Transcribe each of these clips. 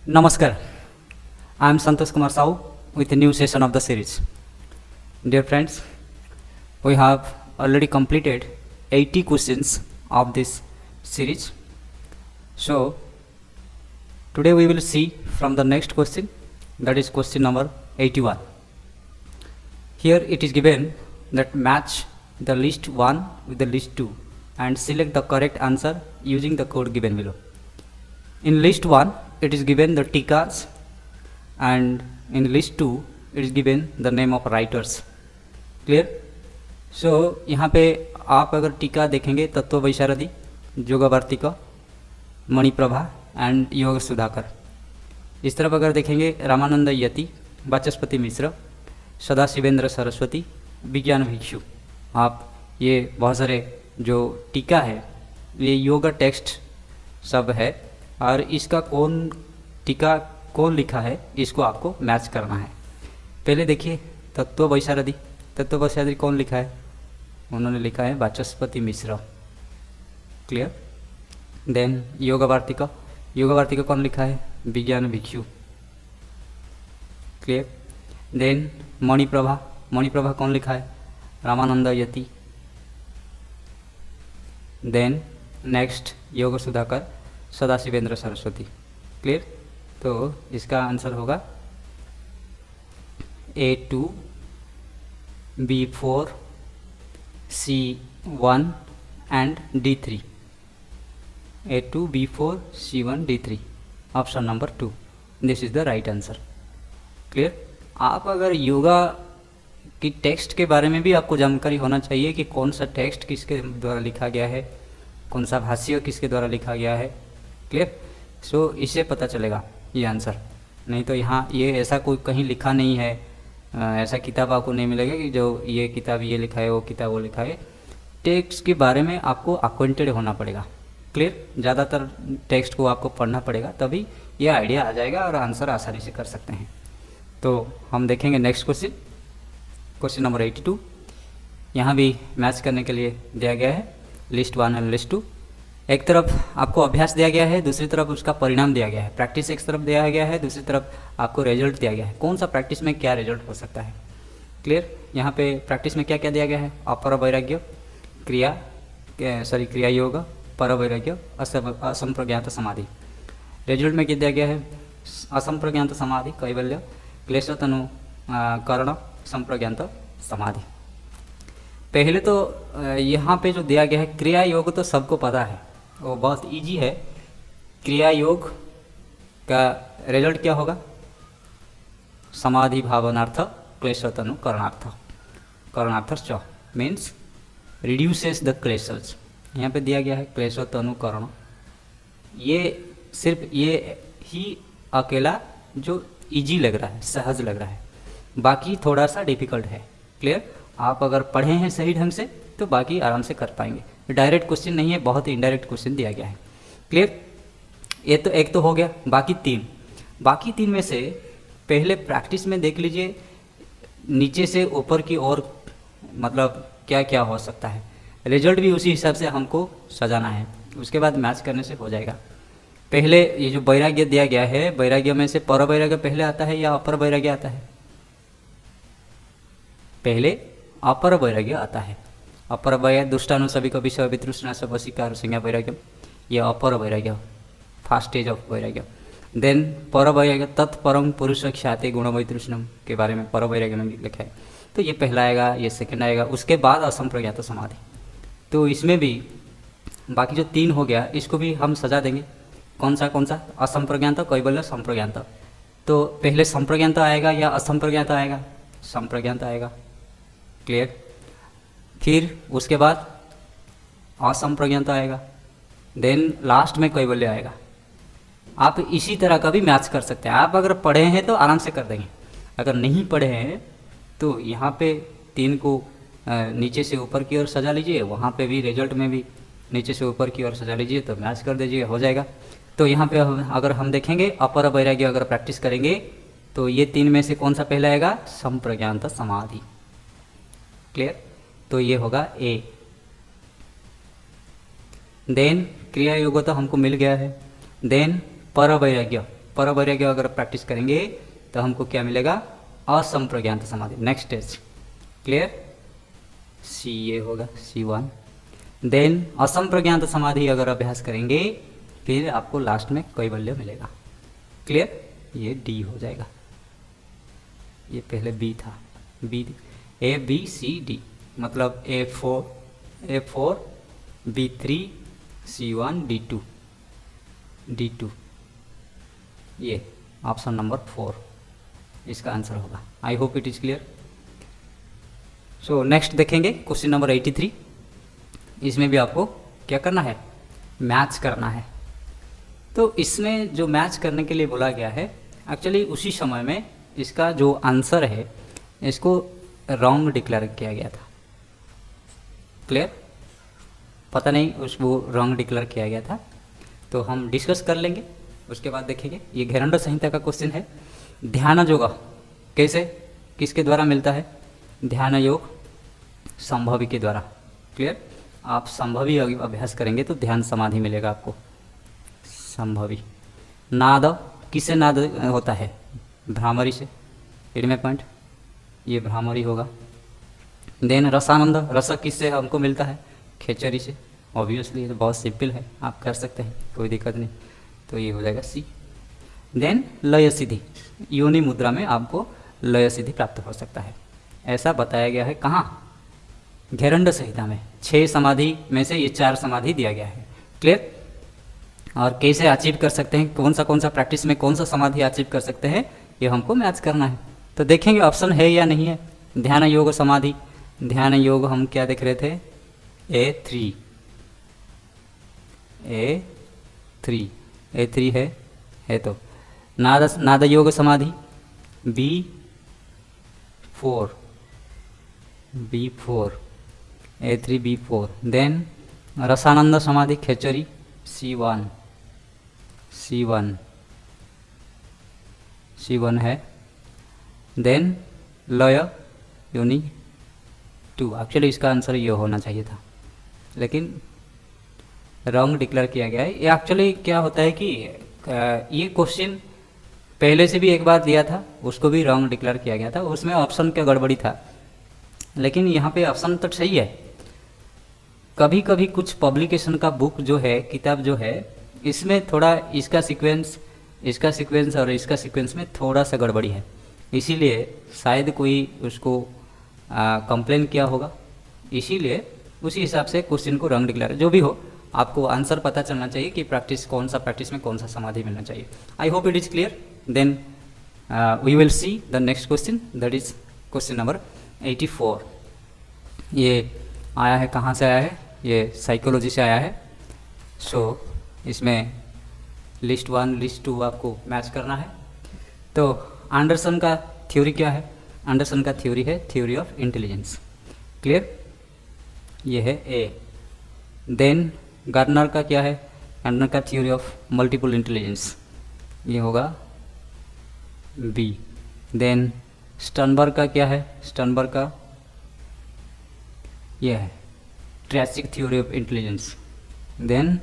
Namaskar. I am Santosh Kumar Sahu with a new session of the series. Dear friends, we have already completed 80 questions of this series. So, today we will see from the next question, that is question number 81. Here it is given that match the list 1 with the list 2 and select the correct answer using the code given below. In list 1 it is given the tikas and in list 2 it is given the name of writers. Clear? So यहाँ पे आप अगर टीका देखेंगे तत्व वैशारदी, योगवार्तिका, Maniprabha and योग सुधाकर. इस तरफ अगर देखेंगे रामानंद यति, वाचस्पति मिश्र, सदाशिवेंद्र सरस्वती, विज्ञान भिक्षु. आप ये बहुत सारे जो टीका है ये योगा टेक्स्ट सब है और इसका कौन टीका कौन लिखा है इसको आपको मैच करना है. पहले देखिए तत्व वैशारदी. तत्व वैशारदी कौन लिखा है? उन्होंने लिखा है वाचस्पति मिश्र. क्लियर? देन योगवार्तिका. योगवार्तिका कौन लिखा है? विज्ञान भिक्षु. क्लियर? देन मणिप्रभा. मणिप्रभा कौन लिखा है? रामानंद यति. देन नेक्स्ट योग सुधाकर, सदाशिवेंद्र सरस्वती. क्लियर? तो इसका आंसर होगा A2, B4, C1 and D3. A2, B4, C1, D3. Option number 2. This is the right answer. Clear? आप अगर योगा की टेक्स्ट के बारे में भी आपको जानकारी होना चाहिए कि कौन सा टेक्स्ट किसके द्वारा लिखा गया है, कौन सा भाष्य किसके द्वारा लिखा गया है. क्लियर? सो इससे पता चलेगा ये आंसर. नहीं तो यहाँ ये ऐसा कोई कहीं लिखा नहीं है, ऐसा किताब आपको नहीं मिलेगा कि जो ये किताब ये लिखा है वो किताब वो लिखा है. टेक्स्ट के बारे में आपको अक्वेंटेड होना पड़ेगा. क्लियर? ज़्यादातर टेक्स्ट को आपको पढ़ना पड़ेगा तभी ये आइडिया आ जाएगा और आंसर आसानी से कर सकते हैं. तो हम देखेंगे नेक्स्ट क्वेश्चन, क्वेश्चन नंबर 82. यहाँ भी मैच करने के लिए दिया गया है लिस्ट 1 और लिस्ट 2. एक तरफ आपको अभ्यास दिया गया है, दूसरी तरफ उसका परिणाम दिया गया है. प्रैक्टिस एक तरफ दिया गया है, दूसरी तरफ आपको रिजल्ट दिया गया है. कौन सा प्रैक्टिस में क्या रिजल्ट हो सकता है. क्लियर? यहाँ पे प्रैक्टिस में क्या क्या दिया गया है? अपर वैराग्य, क्रिया योग, पर वैराग्य, असंप्रज्ञात समाधि. रिजल्ट में क्या दिया गया है? असंप्रज्ञात समाधि, कैवल्य, क्लेशतनु कर्ण, संप्रज्ञात समाधि. पहले तो यहाँ पे जो दिया गया है क्रिया योग तो सबको पता है, वो बहुत इजी है. क्रिया योग का रिजल्ट क्या होगा? समाधि भावनार्थ, क्लेशतनु करणार्थ. करणार्थ मीन्स रिड्यूसेस द क्लेशर्स. यहाँ पे दिया गया है क्लेशतनु कर्ण. ये सिर्फ ये ही अकेला जो इजी लग रहा है, सहज लग रहा है, बाकी थोड़ा सा डिफिकल्ट है. क्लियर? आप अगर पढ़े हैं सही ढंग से तो बाकी आराम से कर पाएंगे. डायरेक्ट क्वेश्चन नहीं है, बहुत ही इनडायरेक्ट क्वेश्चन दिया गया है. क्लियर? ये तो एक तो हो गया. बाकी तीन में से पहले प्रैक्टिस में देख लीजिए नीचे से ऊपर की ओर मतलब क्या क्या हो सकता है. रिजल्ट भी उसी हिसाब से हमको सजाना है, उसके बाद मैच करने से हो जाएगा. पहले ये जो वैराग्य दिया गया है, वैराग्य में से पर वैराग्य पहले आता है या अपर वैराग्य आता है? पहले अपर वैराग्य आता है. अपर वैराग्य दुष्टानु सभी को विषय वितृष्णा सब वशीकार संज्ञा वैराग्य, यह अपर वैराग्य, फर्स्ट स्टेज ऑफ वैराग्य. देन पर वैराग्य, तत्परम पुरुष ख्याति गुण वैतृष्णम के बारे में पर वैराग्य में लिखा है. तो ये पहला आएगा, ये सेकंड आएगा, उसके बाद असंप्रज्ञात समाधि. तो इसमें भी बाकी जो 3 हो गया इसको भी हम सजा देंगे. कौन सा असंप्रज्ञात, कैवल्य, संप्रज्ञात. तो पहले संप्रज्ञात आएगा या असंप्रज्ञात आएगा? संप्रज्ञात आएगा. क्लियर? फिर उसके बाद असंप्रज्ञात आएगा, देन लास्ट में कैवल्य आएगा. आप इसी तरह का भी मैच कर सकते हैं. आप अगर पढ़े हैं तो आराम से कर देंगे, अगर नहीं पढ़े हैं तो यहाँ पे 3 को नीचे से ऊपर की ओर सजा लीजिए, वहाँ पे भी रिजल्ट में भी नीचे से ऊपर की ओर सजा लीजिए तो मैच कर दीजिए, हो जाएगा. तो यहाँ पे अगर हम देखेंगे अपर वैराग्य अगर प्रैक्टिस करेंगे तो ये 3 में से कौन सा पहला आएगा? संप्रज्ञात समाधि. क्लियर? तो ये होगा A. देन क्रिया योग तो हमको मिल गया है. देन पर परवैराग्य की अगर प्रैक्टिस करेंगे तो हमको क्या मिलेगा, असंप्रज्ञात समाधि, नेक्स्ट स्टेज। क्लियर, सी ये होगा C1। देन असंप्रज्ञात समाधि अगर अभ्यास करेंगे फिर आपको लास्ट में कैवल्य मिलेगा। क्लियर, ये D हो जाएगा, ये पहले B था, B ABCD मतलब A4 B3 C1 D2 ये ऑप्शन नंबर 4 इसका आंसर होगा। आई hope it is clear. So next देखेंगे क्वेश्चन नंबर 83। इसमें भी आपको क्या करना है, मैच करना है। तो इसमें जो मैच करने के लिए बोला गया है, एक्चुअली उसी समय में इसका जो आंसर है इसको रॉन्ग डिक्लेयर किया गया था। क्लियर, पता नहीं उसको रॉन्ग डिक्लेयर किया गया था, तो हम डिस्कस कर लेंगे, उसके बाद देखेंगे। ये घेरंड संहिता का क्वेश्चन है। ध्यान योग कैसे, किसके द्वारा मिलता है, ध्यान योग संभवी के द्वारा। क्लियर, आप संभवी अभ्यास करेंगे तो ध्यान समाधि मिलेगा आपको, संभवी। नाद किससे नाद होता है, भ्रामरी से, इनमें पॉइंट ये भ्रामरी होगा। देन रसानंद, रस किससे हमको मिलता है, खेचरी से। ऑब्वियसली ये तो बहुत सिंपल है, आप कर सकते हैं, कोई दिक्कत नहीं, तो ये हो जाएगा C। देन लय सिद्धि, योनि मुद्रा में आपको लय सिद्धि प्राप्त हो सकता है, ऐसा बताया गया है। कहाँ, घेरंड संहिता में 6 समाधि में से ये 4 समाधि दिया गया है। क्लियर, और कैसे अचीव कर सकते हैं, कौन सा प्रैक्टिस में कौन सा समाधि अचीव कर सकते हैं, ये हमको मैच करना है। तो देखेंगे ऑप्शन है या नहीं है। ध्यान योग समाधि, ध्यान योग हम क्या देख रहे थे, A3 है तो नाद योग समाधि B4 A3 B4। देन रसानंद समाधि खेचरी C1 है। देन लय योनि 2। एक्चुअली इसका आंसर ये होना चाहिए था, लेकिन रॉन्ग डिक्लेयर किया गया है। ये एक्चुअली क्या होता है कि ये क्वेश्चन पहले से भी एक बार दिया था, उसको भी रॉन्ग डिक्लेयर किया गया था, उसमें ऑप्शन क्या गड़बड़ी था, लेकिन यहाँ पे ऑप्शन तो सही है। कभी कभी कुछ पब्लिकेशन का बुक जो है, किताब जो है, इसमें थोड़ा इसका सीक्वेंस और इसका सीक्वेंस में थोड़ा सा गड़बड़ी है, इसीलिए शायद कोई उसको कंप्लेन किया होगा, इसीलिए उसी हिसाब से क्वेश्चन को रॉन्ग डिक्लेयर। जो भी हो, आपको आंसर पता चलना चाहिए कि प्रैक्टिस में कौन सा समाधि मिलना चाहिए। I hope it is clear. Then we will see the next question, that is question number 84। ये आया है, कहाँ से आया है, ये साइकोलॉजी से आया है। सो इसमें लिस्ट 1 लिस्ट 2 आपको मैच करना है। तो एंडरसन का थ्योरी क्या है, एंडरसन का थ्योरी है थ्योरी ऑफ इंटेलिजेंस। क्लियर, ये है A। देन गार्डनर का क्या है, गार्डनर का थ्योरी ऑफ मल्टीपल इंटेलिजेंस, ये होगा B। देन स्टर्नबर्ग का क्या है, स्टर्नबर्ग का यह है ट्रेसिक थ्योरी ऑफ इंटेलिजेंस। देन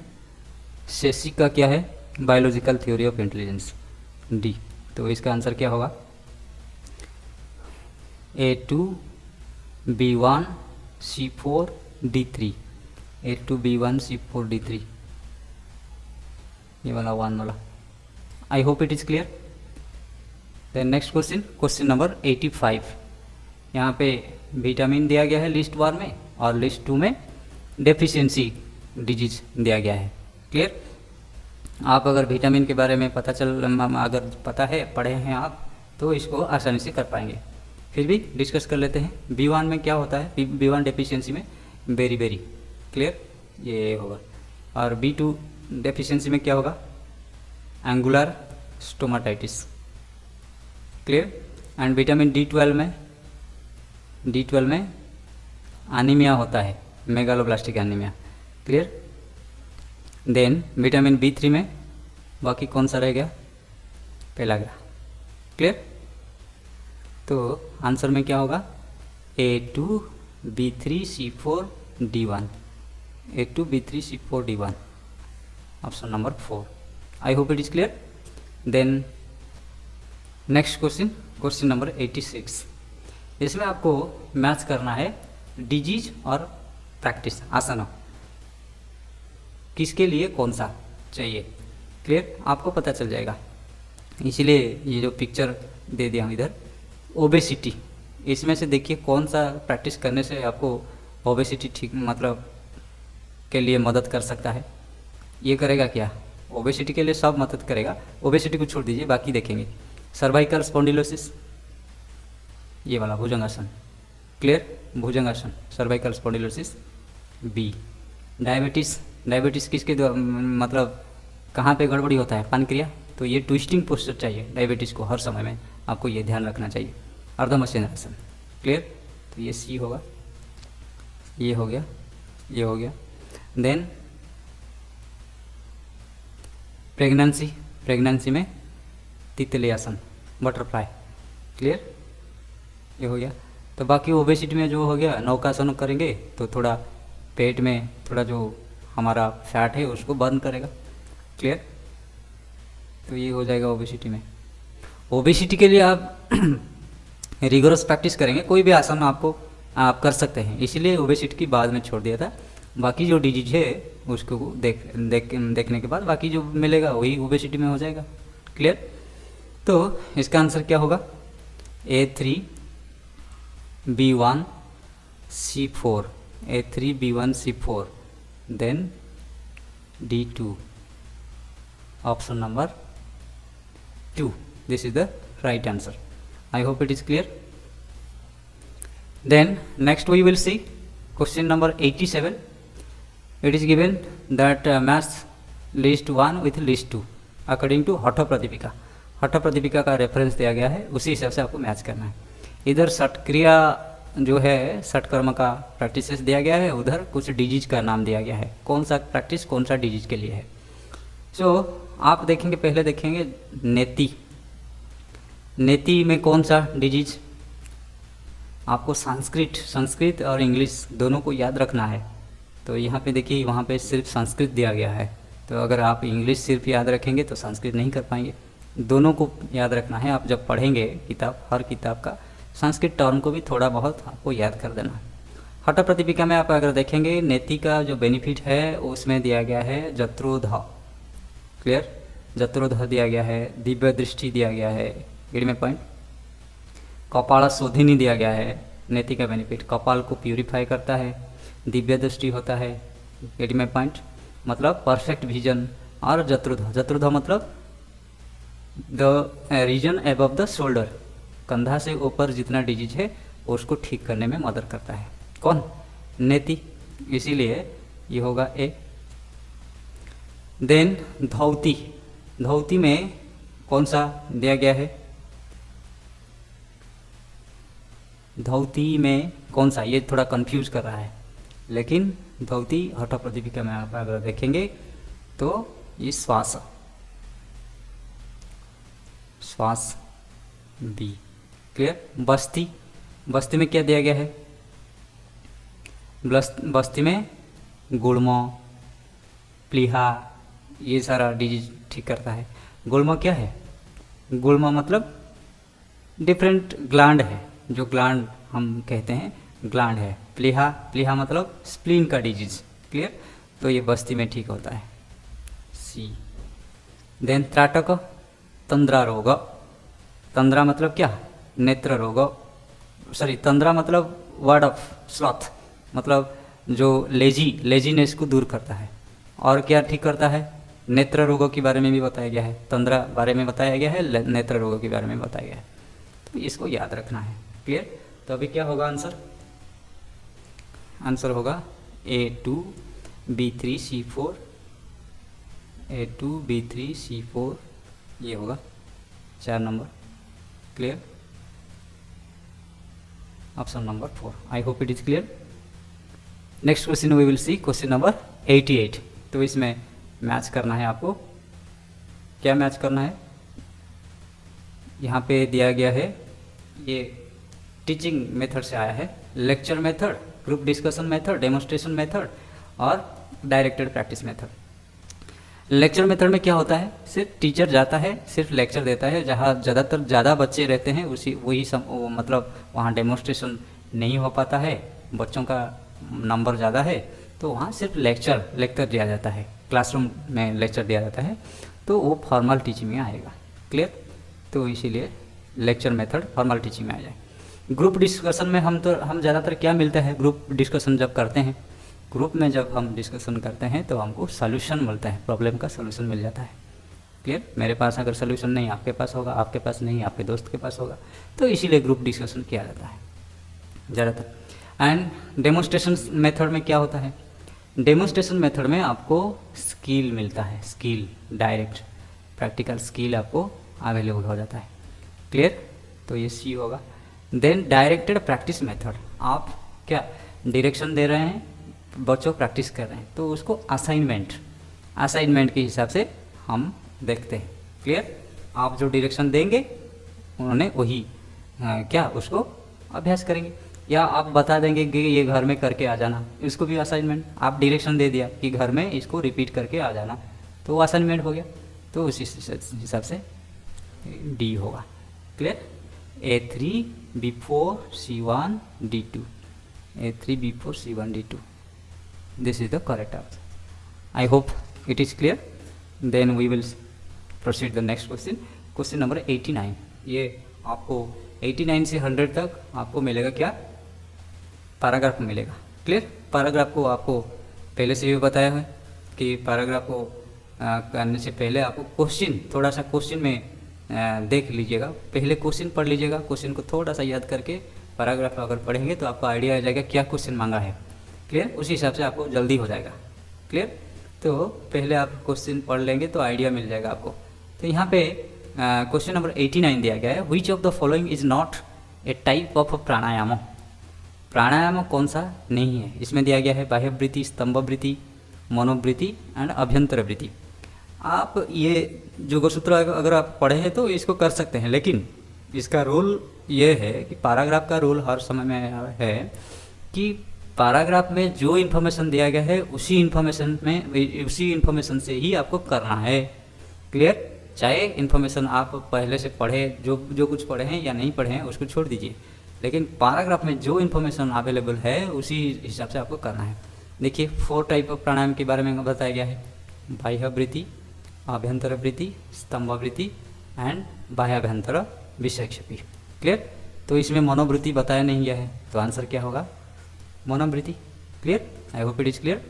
सेसी का क्या है, biological theory of intelligence, D। तो इसका आंसर क्या होगा, A2 B1 C4 D3, A2 B1 C4 D3, ये वाला 1 वाला। I hope it is clear. Then next question, question number 85। यहाँ पे विटामिन दिया गया है लिस्ट 1 में, और लिस्ट 2 में डेफिशिएंसी डिजीज दिया गया है। क्लियर, आप अगर विटामिन के बारे में अगर पता है, पढ़े हैं आप, तो इसको आसानी से कर पाएंगे। फिर भी डिस्कस कर लेते हैं। B1 में क्या होता है, B1 डेफिशिएंसी में बेरी। क्लियर, ये होगा। और B2 डेफिशिएंसी में क्या होगा, angular stomatitis. Clear, and vitamin D12 में एनीमिया होता है, megaloblastic anaemia. Clear, then vitamin B3 में बाकी कौन सा रह गया, पेलाग्रा। क्लियर, तो आंसर में क्या होगा, A2 B3 C4 D1, A2 B3 C4 D1, option number 4। I hope it is clear. Then next question, question number 86। इसमें आपको मैच करना है डिजीज और प्रैक्टिस, आसन किसके लिए कौन सा चाहिए। क्लियर, आपको पता चल जाएगा। इसलिए ये जो पिक्चर दे दिया हूँ इधर, ओबेसिटी, इसमें से देखिए कौन सा प्रैक्टिस करने से आपको ओबेसिटी ठीक मतलब के लिए मदद कर सकता है। ये करेगा क्या, ओबेसिटी के लिए सब मदद करेगा, ओबेसिटी को छोड़ दीजिए बाकी देखेंगे। सर्वाइकल स्पॉन्डिलोसिस, ये वाला bhujangasana. Clear, bhujangasana, cervical spondylosis. B, diabetes, diabetes किसके मतलब कहाँ पे गड़बड़ी होता है, पानक्रिया, तो ये ट्विस्टिंग पोस्चर चाहिए डायबिटीज़ को हर समय में, आपको ये ध्यान रखना चाहिए। अर्धमस्तिष्कासन। क्लियर, तो ये सी होगा, ये हो गया, ये हो गया। देन प्रेगनेंसी, प्रेगनेंसी में तितली आसन, बटरफ्लाई। क्लियर, ये हो गया। तो बाकी ओबेसिटी में जो हो गया, नौकासन करेंगे तो थोड़ा पेट में थोड़ा जो हमारा फैट है उसको बर्न करेगा। क्लियर, तो ये हो जाएगा ओबेसिटी में। ओबेसिटी के लिए आप रिगोरस प्रैक्टिस करेंगे, कोई भी आसन आपको आप कर सकते हैं, इसीलिए ओबेसिटी की बाद में छोड़ दिया था। बाकी जो डिजीज है उसको देखने के बाद बाकी जो मिलेगा वही ओबेसिटी में हो जाएगा। क्लियर, तो इसका आंसर क्या होगा, A3B1C4, A3B1C4, then D2, option number 2, this is the right answer. I hope it is clear. Then next we will see question number 87. It is given that match list 1 with list 2 according to हठ प्रतिपिका। हठ प्रतिपिका का reference दिया गया है, उसी हिसाब से आपको मैच करना है। इधर षटक्रिया जो है षटकर्म का प्रैक्टिसेस दिया गया है, उधर कुछ डिजीज का नाम दिया गया है, कौन सा प्रैक्टिस कौन सा डिजीज के लिए है। सो आप देखेंगे, पहले देखेंगे नेति, नेति में कौन सा डिजीज, आपको संस्कृत और इंग्लिश दोनों को याद रखना है। तो यहाँ पे देखिए, वहाँ पे सिर्फ संस्कृत दिया गया है, तो अगर आप इंग्लिश सिर्फ याद रखेंगे तो संस्कृत नहीं कर पाएंगे, दोनों को याद रखना है। आप जब पढ़ेंगे किताब, हर किताब का संस्कृत टर्म को भी थोड़ा बहुत आपको याद कर देना है। हठ प्रतिपिका में आप अगर देखेंगे, नेति का जो बेनिफिट है उसमें दिया गया है जत्रोध। क्लियर, जत्रोध दिया गया है, दिव्य दृष्टि दिया गया है, में पॉइंट। कपाल शोधिनी दिया गया है, नेति का बेनिफिट कपाल को प्यूरिफाई करता है, दिव्य दृष्टि होता है, में पॉइंट मतलब परफेक्ट विजन। और जत्रुध, जत्रुध मतलब the region above the shoulder, कंधा से ऊपर जितना डिजीज है उसको ठीक करने में मदद करता है। कौन, नेति, इसीलिए ये होगा ए। देन धौती, धौती में कौन सा दिया गया है, धौती में कौन सा, ये थोड़ा कंफ्यूज कर रहा है, लेकिन धौती हठ प्रतिपिका में आप अगर देखेंगे तो ये श्वास, श्वास बी। क्लियर, बस्ती, बस्ती में क्या दिया गया है, बस्ती में गुड़मो, प्लीहा, ये सारा डिजीज ठीक करता है। गुल्मा क्या है, गुल्मा मतलब डिफरेंट ग्लैंड है, जो ग्लैंड हम कहते हैं ग्लैंड है। प्लीहा, प्लीहा मतलब स्प्लीन का डिजीज। क्लियर, तो ये बस्ती में ठीक होता है, सी। देन त्राटक, तंद्रा रोग, तंद्रा मतलब क्या, नेत्र रोग, सॉरी तंद्रा मतलब वर्ड ऑफ स्लॉथ, मतलब जो लेजीनेस को दूर करता है। और क्या ठीक करता है, नेत्र रोगों के बारे में भी बताया गया है, तंद्रा बारे में बताया गया है, नेत्र रोगों के बारे में बताया गया है, तो इसको याद रखना है। क्लियर, तो अभी क्या होगा आंसर, आंसर होगा A2B3C4, A2B3C4, ये होगा 4 नंबर। Clear, option number 4। I hope it is clear. Next question we will see question number 88। तो इसमें मैच करना है आपको, क्या मैच करना है, यहाँ पे दिया गया है, ये टीचिंग मेथड से आया है, lecture method, group discussion method, demonstration method और directed practice method. Lecture method में क्या होता है, सिर्फ टीचर जाता है, सिर्फ लेक्चर देता है, जहाँ ज़्यादातर ज़्यादा बच्चे रहते हैं मतलब वहाँ डेमोन्स्ट्रेशन नहीं हो पाता है, बच्चों का नंबर ज़्यादा है, तो वहाँ सिर्फ लेक्चर दिया जाता है, क्लासरूम में लेक्चर दिया जाता है, तो वो फॉर्मल टीचिंग में आएगा। क्लियर? तो इसीलिए लेक्चर मेथड फॉर्मल टीचिंग में आ जाए। ग्रुप डिस्कशन में हम ज़्यादातर क्या मिलता है, ग्रुप डिस्कशन जब करते हैं, ग्रुप में जब हम डिस्कशन करते हैं तो हमको सॉल्यूशन मिलता है, प्रॉब्लम का सॉल्यूशन मिल जाता है। क्लियर? मेरे पास अगर सॉल्यूशन नहीं आपके पास होगा, आपके पास नहीं आपके दोस्त के पास होगा, तो इसीलिए ग्रुप डिस्कशन किया जाता है ज़्यादातर। एंड डेमोन्स्ट्रेशन मेथड में क्या होता है, डेमोन्स्ट्रेशन मेथड में आपको स्किल मिलता है, स्किल डायरेक्ट प्रैक्टिकल स्किल आपको अवेलेबल हो जाता है। क्लियर? तो ये सी होगा। देन डायरेक्टेड प्रैक्टिस मेथड, आप क्या डायरेक्शन दे रहे हैं, बच्चों प्रैक्टिस कर रहे हैं, तो उसको असाइनमेंट के हिसाब से हम देखते हैं। क्लियर? आप जो डायरेक्शन देंगे उन्होंने वही क्या उसको अभ्यास करेंगे, या आप बता देंगे कि ये घर में करके आ जाना, इसको भी असाइनमेंट। आप डायरेक्शन दे दिया कि घर में इसको रिपीट करके आ जाना, तो वो असाइनमेंट हो गया, तो उसी हिसाब से डी होगा। Clear? A3 before C1 D2, A3 before C1 D2, this is the correct answer. I hope it is clear. Then we will proceed the next question, question number 89। ये आपको 89 से 100 तक आपको मिलेगा क्या, पैराग्राफ मिलेगा। क्लियर? पैराग्राफ को आपको पहले से भी बताया है कि पैराग्राफ को करने से पहले आपको क्वेश्चन, थोड़ा सा क्वेश्चन में देख लीजिएगा, पहले क्वेश्चन पढ़ लीजिएगा, क्वेश्चन को थोड़ा सा याद करके पैराग्राफ अगर पढ़ेंगे तो आपको आइडिया आ जाएगा क्या क्वेश्चन मांगा है। क्लियर? उसी हिसाब से आपको जल्दी हो जाएगा। क्लियर? तो पहले आप क्वेश्चन पढ़ लेंगे तो आइडिया मिल जाएगा आपको। तो यहाँ पे क्वेश्चन नंबर 89 दिया गया है, which of the following is not a type of pranayama. Pranayama कौन सा नहीं है, इसमें दिया गया है बाह्यवृत्ति, स्तंभवृत्ति, मनोवृत्ति एंड अभ्यंतर वृत्ति। आप ये योग सूत्र अगर आप पढ़े हैं तो इसको कर सकते हैं, लेकिन इसका रूल ये है कि पैराग्राफ का रूल हर समय में है कि पैराग्राफ में जो इन्फॉर्मेशन दिया गया है उसी इन्फॉर्मेशन से ही आपको करना है। क्लियर? चाहे इन्फॉर्मेशन आप पहले से पढ़े, जो कुछ पढ़े हैं या नहीं पढ़े हैं उसको छोड़ दीजिए, लेकिन पैराग्राफ में जो इन्फॉर्मेशन अवेलेबल है उसी हिसाब से आपको करना है। देखिए 4 टाइप ऑफ प्राणायाम के बारे में बताया गया है, बाह्यवृत्ति, आभ्यंतर वृत्ति, स्तंभवृत्ति एंड बाह्याभ्यंतर विक्षेपी। क्लियर? तो इसमें मनोवृत्ति बताया नहीं गया है, तो आंसर क्या होगा, मनोवृत्ति। Clear? I hope it is clear.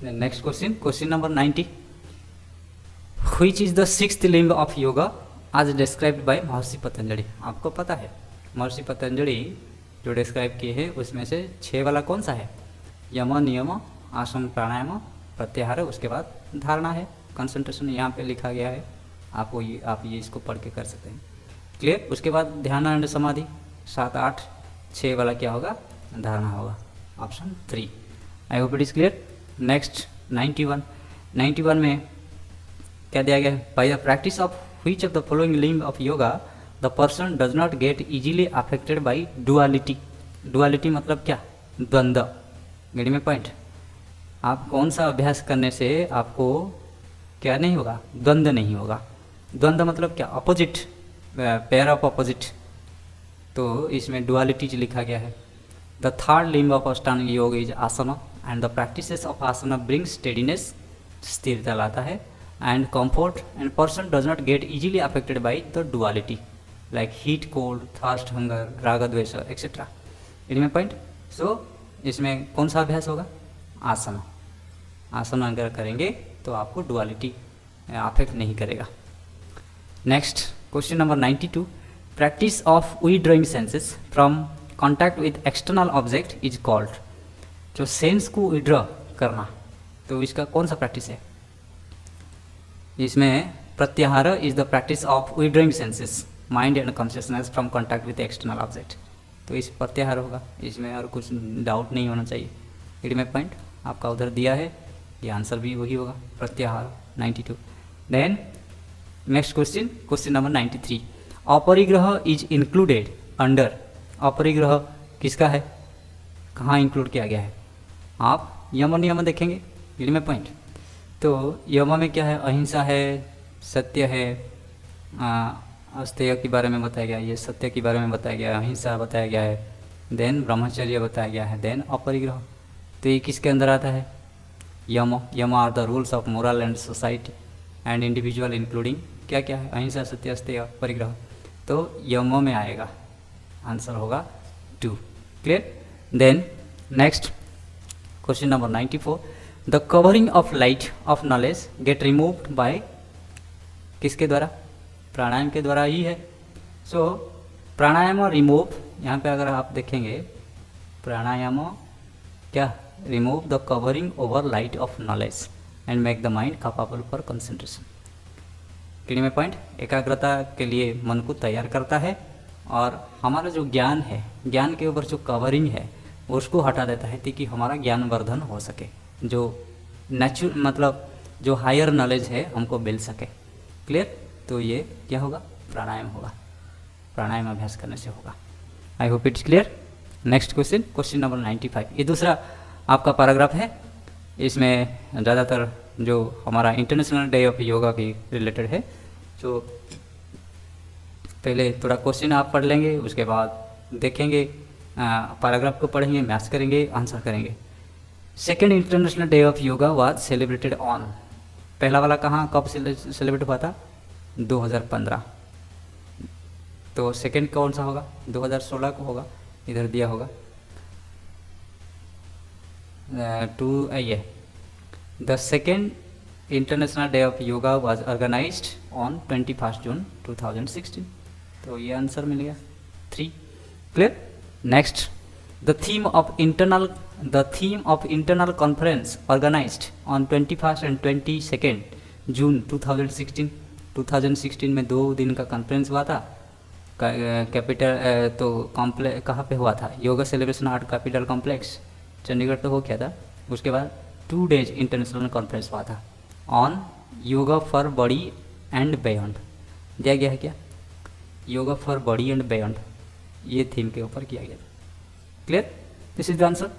Next question, question number 90, which is the 6th लिंग ऑफ योगा आज डिस्क्राइब्ड बाय महर्षि पतंजलि। आपको पता है महर्षि पतंजलि जो डिस्क्राइब किए हैं उसमें से 6 वाला कौन सा है, यम, नियम, आसन, प्राणायाम, प्रत्याहार, उसके बाद धारणा है। कंसंट्रेशन यहाँ पे लिखा गया है, आप ये इसको पढ़ के कर सकते हैं। क्लियर? उसके बाद ध्यान एंड समाधि 7, 8, 6 वाला क्या होगा, धारणा होगा, option 3। I hope it is clear. Next 91 में क्या दिया गया है, by the practice of which of the following limb of yoga the person does not get easily affected by duality. Duality मतलब क्या, द्वंद्व। गेट में पॉइंट, आप कौन सा अभ्यास करने से आपको क्या नहीं होगा, द्वंद्व नहीं होगा। द्वंद्व मतलब क्या, अपोजिट, पेयर ऑफ अपोजिट, तो इसमें डुअलिटी लिखा गया है। द 3rd लिंग of Ashtanga yoga is asana and the practices of asana bring steadiness, स्थिरता लाता है, and comfort, and person does not get easily affected by the duality like heat, cold, thirst, hunger, raga, dvesha etcetera. इनमें पॉइंट। सो इसमें कौन सा अभ्यास होगा, आसना। आसन अगर करेंगे तो आपको डुअलिटी अफेक्ट नहीं करेगा। Next question number 92, practice of withdrawing senses from contact with external object is called. जो सेंस को विड्रॉ करना, तो इसका कौन सा प्रैक्टिस है, इसमें प्रत्याहार is the practice of withdrawing senses mind and consciousness from contact with external object, तो इस प्रत्याहार होगा, इसमें और कुछ डाउट नहीं होना चाहिए। इट में पॉइंट आपका उधर दिया है, ये आंसर भी वही होगा, प्रत्याहार 92। Then next question, question number 93, aparigraha is included under. अपरिग्रह किसका है, कहाँ इंक्लूड किया गया है, आप यम नियम देखेंगे, इट में पॉइंट। तो यम में क्या है, अहिंसा है, सत्य है, अस्तेय के बारे में बताया गया है, ये सत्य के बारे में बताया गया है, अहिंसा बताया गया है, देन ब्रह्मचर्य बताया गया है, देन अपरिग्रह। तो ये किसके अंदर आता है, yama. Yama are the rules of moral and society and individual including क्या क्या है, अहिंसा, सत्य, अस्तेय, परिग्रह। तो यम में आएगा, आंसर होगा 2। Clear. Then next question number 94, the covering of light of knowledge get removed by, किसके द्वारा, प्राणायाम के द्वारा ही है। सो प्राणायाम और रिमूव, यहाँ पे अगर आप देखेंगे प्राणायाम क्या, remove the covering over light of knowledge and make the mind capable for concentration. Clear में पॉइंट, एकाग्रता के लिए मन को तैयार करता है और हमारा जो ज्ञान है, ज्ञान के ऊपर जो कवरिंग है उसको हटा देता है ताकि हमारा ज्ञान वर्धन हो सके, जो नेचुरल मतलब जो हायर नॉलेज है हमको मिल सके। क्लियर। तो ये क्या होगा, प्राणायाम होगा, प्राणायाम अभ्यास करने से होगा। I hope it's clear. Next question, question number 95, ये दूसरा आपका पैराग्राफ है, इसमें ज़्यादातर जो हमारा इंटरनेशनल डे ऑफ योगा की रिलेटेड है। तो पहले थोड़ा क्वेश्चन आप पढ़ लेंगे, उसके बाद देखेंगे, पैराग्राफ को पढ़ेंगे, मैच करेंगे, आंसर करेंगे। Second international day of yoga was celebrated on, पहला वाला कहाँ कब सेलिब्रेट हुआ था, 2015। तो सेकेंड कौन सा होगा, 2016 को होगा, इधर दिया होगा the second international day of yoga was organised on 21 June 2016। तो ये आंसर मिल गया 3। Clear. Next, the theme of internal conference organised on 21 and 22 June 2016। 2016 में 2 दिन का कॉन्फ्रेंस हुआ था, कैपिटल तो कॉम्प्लेक्स कहाँ पे हुआ था, yoga celebration art capital complex Chandigarh तो हो गया था। उसके बाद 2 डेज इंटरनेशनल कॉन्फ्रेंस हुआ था on yoga for body and beyond, दिया गया है क्या, yoga for body and beyond, ये थीम के ऊपर किया गया। Clear, this is the answer.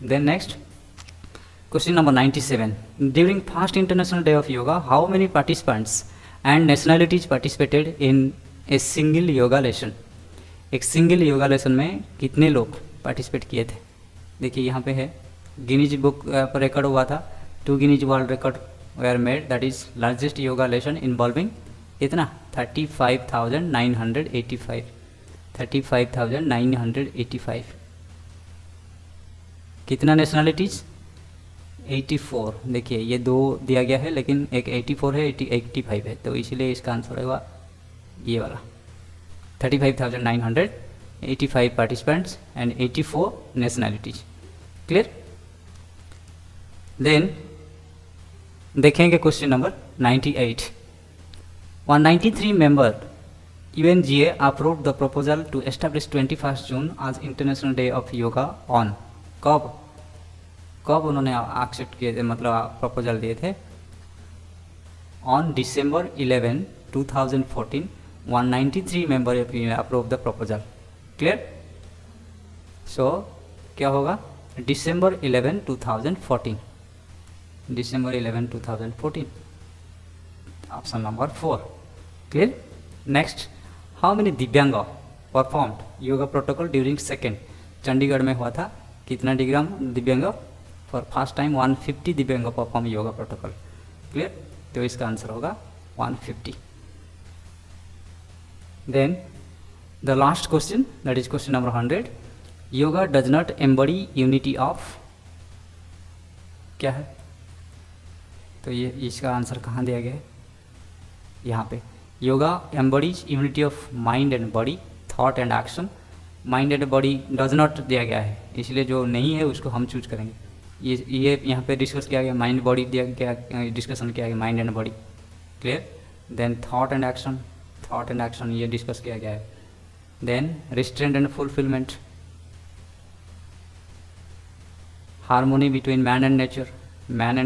Then next question number 97, during first international day of yoga how many participants and nationalities participated in a single yoga lesson. एक single yoga lesson में कितने लोग participate किए थे। देखिए यहाँ पे है, गिनीज बुक पर रिकॉर्ड हुआ था, 2 Guinness world record were made, that is largest yoga lesson involving इतना 35,985। 35,985। कितना नेशनलिटीज, 84। देखिए ये 2 दिया गया है लेकिन एक 84 है, 85 है, तो इसलिए इसका आंसर होगा ये वाला 35,985 participants and 84 nationalities. Clear. Then देखेंगे question number 98, 193 member UNGA approved the proposal to establish 21 June as International Day of Yoga on, कब उन्होंने एक्सेप्ट किए, मतलब प्रपोजल दिए थे, ऑन December 11, 2014 193 मेंबर approve the proposal. Clear. So क्या होगा, December 11, 2014, December 11, 2014, option number 4। Clear. Next, how many divyang performed yoga protocol during second, Chandigarh में हुआ था, कितना दिव्यांग, फॉर फर्स्ट टाइम 150 दिव्यांग परफॉर्म योगा प्रोटोकॉल। क्लियर। तो इसका आंसर होगा 150। Then the last question, that is question number 100, yoga does not embody unity of, क्या है, तो ये इसका आंसर कहाँ दिया गया है, यहाँ पे, yoga embodies unity of mind and body, thought and action. Mind and body does not दिया गया है, इसलिए जो नहीं है उसको हम चूज करेंगे। ये यहाँ पे डिस्कस किया गया, माइंड बॉडी दिया गया, डिस्कशन किया गया mind and body. Clear. Then thought and action ये डिस्कस किया गया है। Then restraint and fulfilment, harmony between man and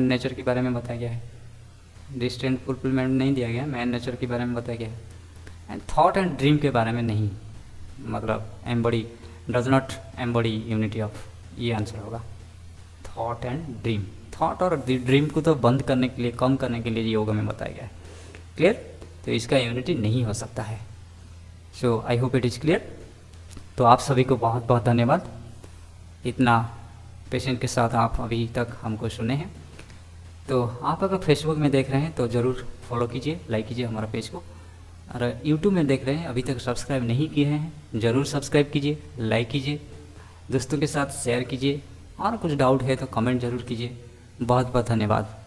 nature के बारे में बताया गया है। रिस्ट्रेंट फुलफिलमेंट नहीं दिया गया, मैन नेचर के बारे में बताया गया है। एंड थॉट एंड ड्रीम के बारे में नहीं, मतलब एम्बडी does not embody unity of, ये आंसर होगा थॉट एंड ड्रीम। थॉट और ड्रीम को तो बंद करने के लिए, कम करने के लिए योगा में बताया गया है। क्लियर? तो इसका इम्यूनिटी नहीं हो सकता है। So I hope it is clear. तो आप सभी को बहुत बहुत धन्यवाद, इतना पेशेंट के साथ आप अभी तक हमको सुने हैं। तो आप अगर फेसबुक में देख रहे हैं तो ज़रूर फॉलो कीजिए, लाइक कीजिए हमारा पेज को। और यूट्यूब में देख रहे हैं, अभी तक सब्सक्राइब नहीं किए हैं, ज़रूर सब्सक्राइब कीजिए, लाइक कीजिए, दोस्तों के साथ शेयर कीजिए, और कुछ डाउट है तो कमेंट ज़रूर कीजिए। बहुत बहुत धन्यवाद।